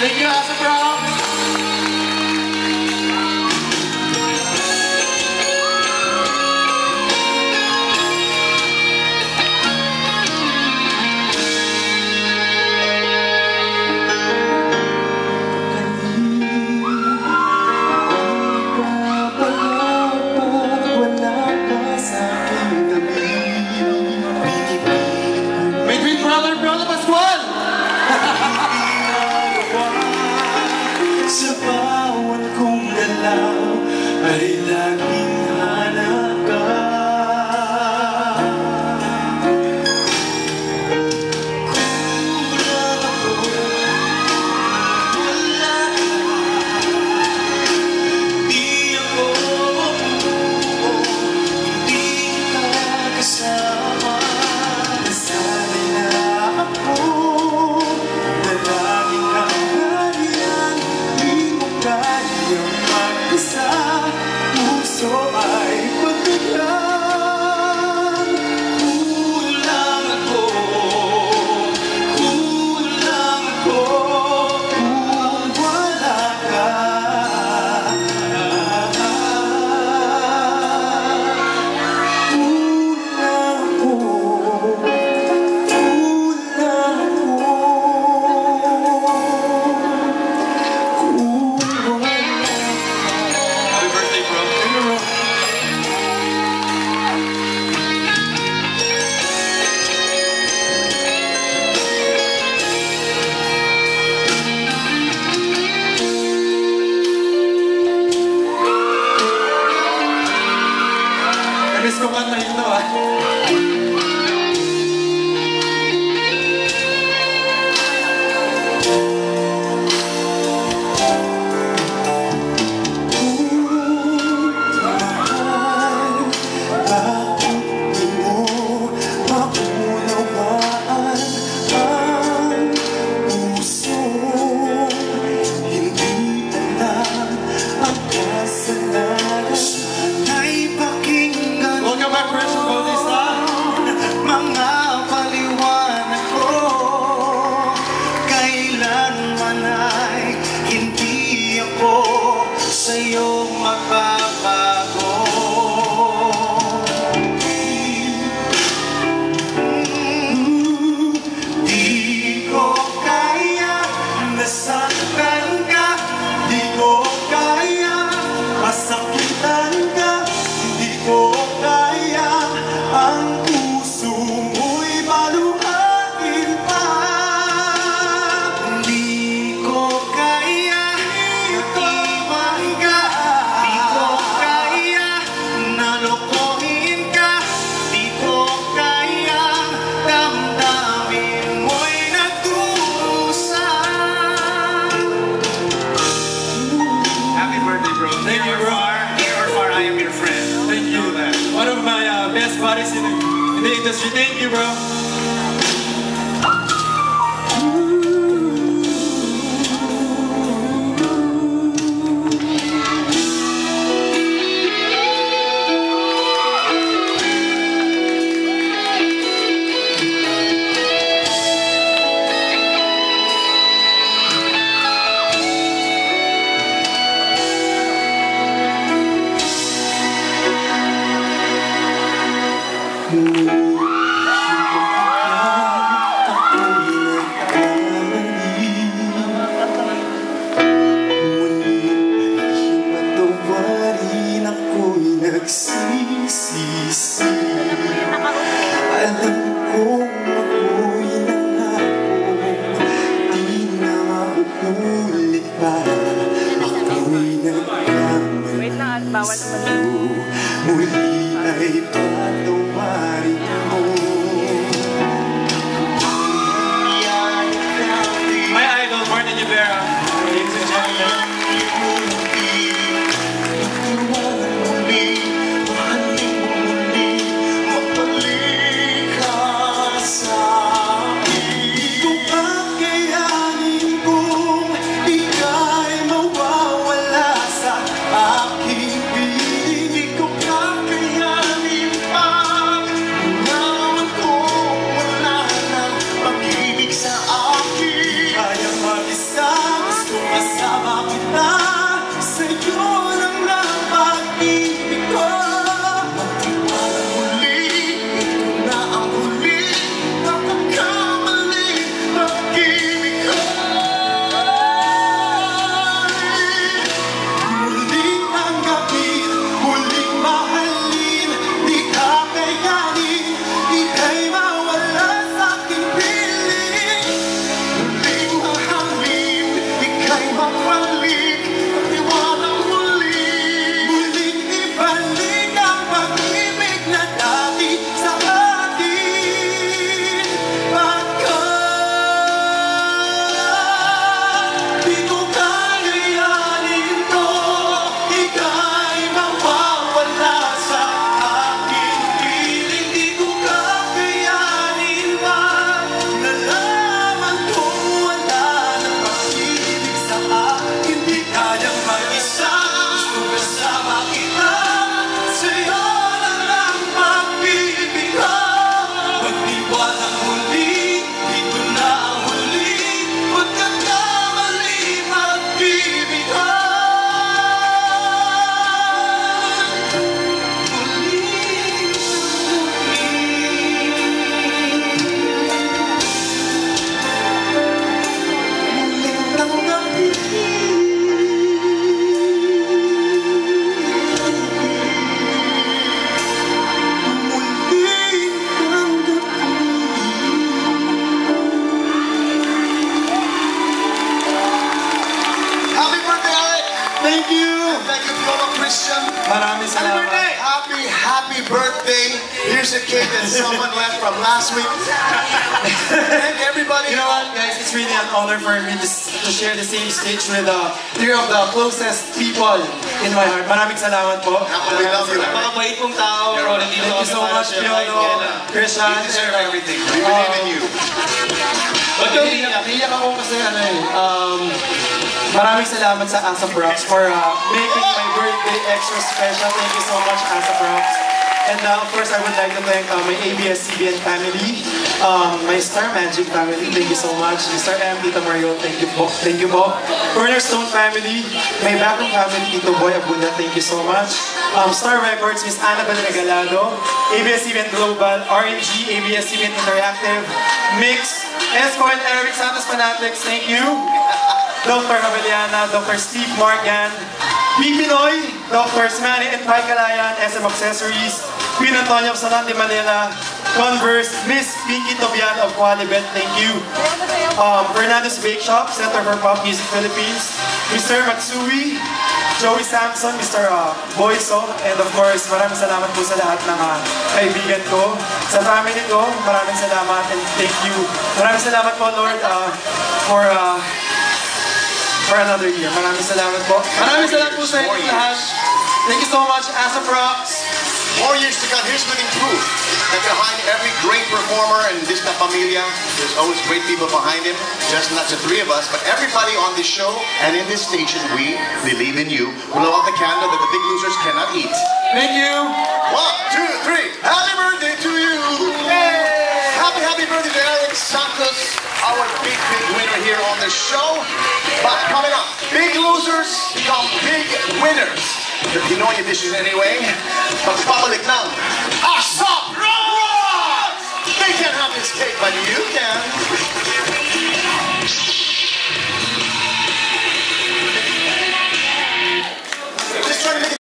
Thank you, Asa Brown. Sa bawat kong galaw ay laging hanap ka. Kulang ako, wala ka. Di ako mabuo, hindi ka kasama. Nasanay na ako na laging hanggang kayang mag-isa, puso ay pagkagyan. Kulang ako kung wala ka. Miss ko kanta ito ah. Sa'yo magbabago. Di ko kaya nasaktan ka, di ko kaya masakitan ka, di ko kaya ang puso mo'y baluhain pa. Di ko kaya Thank you, bro. Near or far, I am your friend. Thank you. One of my best buddies in the industry. Thank you, bro. Nagsisisi, alam kong ako'y nangako, di na mauulit pa. Ako'y nagkamali sa'yo, muli ay patawarin mo. My idol, Martin Rivera. Ladies and gentlemen. Aking piling, di ko kakayanin Maraming salamat. Happy birthday. Here's a cake that someone left from last week. Thank everybody. You know what, guys? It's really an honor for me to share the same stage with three of the closest people in my heart. Maraming salamat po. We love you. Napakabait pong tao, bro. Thank you so much, Piolo, Christian. You deserve everything. We believe in you. Naiyak ako kasi maraming salamat sa Asap Rocks for making my birthday extra special. Thank you so much, Asap Rocks. And of course, I would like to thank my ABS-CBN family, my Star Magic family, thank you so much. Mr. M, Tita Mario, thank you po. Thank you po. Cornerstone family, my backroom family, Tito Boy Abunda, thank you so much. Star Records, Miss Annabel Regalado, ABS-CBN Global, RNG, ABS-CBN Interactive, Mix, Esco and Eric Santos Fanatics, thank you. Dr. Avellana, Dr. Steve Morgan, Pipinoy, Dr. Smani and Pai Kalayan, SM Accessories, Queen Antonio of Salon de Manila, Converse, Miss Pinky Tobian of Qualibet, thank you. Fernando's Bake Shop, Center for Pop Music Philippines, Mr. Matsui, Joey Samson, Mr. Boyso, and of course, maraming salamat po sa lahat ng kaibigan ko. Sa family ko, maraming salamat and thank you. Maraming salamat po, Lord, for another year. Maraming salamat po. Maraming salamat po sa inyo lahat. Thank you so much, Asap Rocks. More years to come. Here's living proof that behind every great performer in Disney Familia, there's always great people behind him. Just not the three of us, but everybody on this show and in this station, we believe in you. Blow out the candle that the big losers cannot eat. Thank you. 1, 2, 3. Happy birthday to you. Yay! Happy birthday to Eric Santos, our big winner here on the show. But coming up, big losers become big winners. The Pinoy edition anyway. Pagpapalik ng Asap Rocks! They can't have this cake, but you can.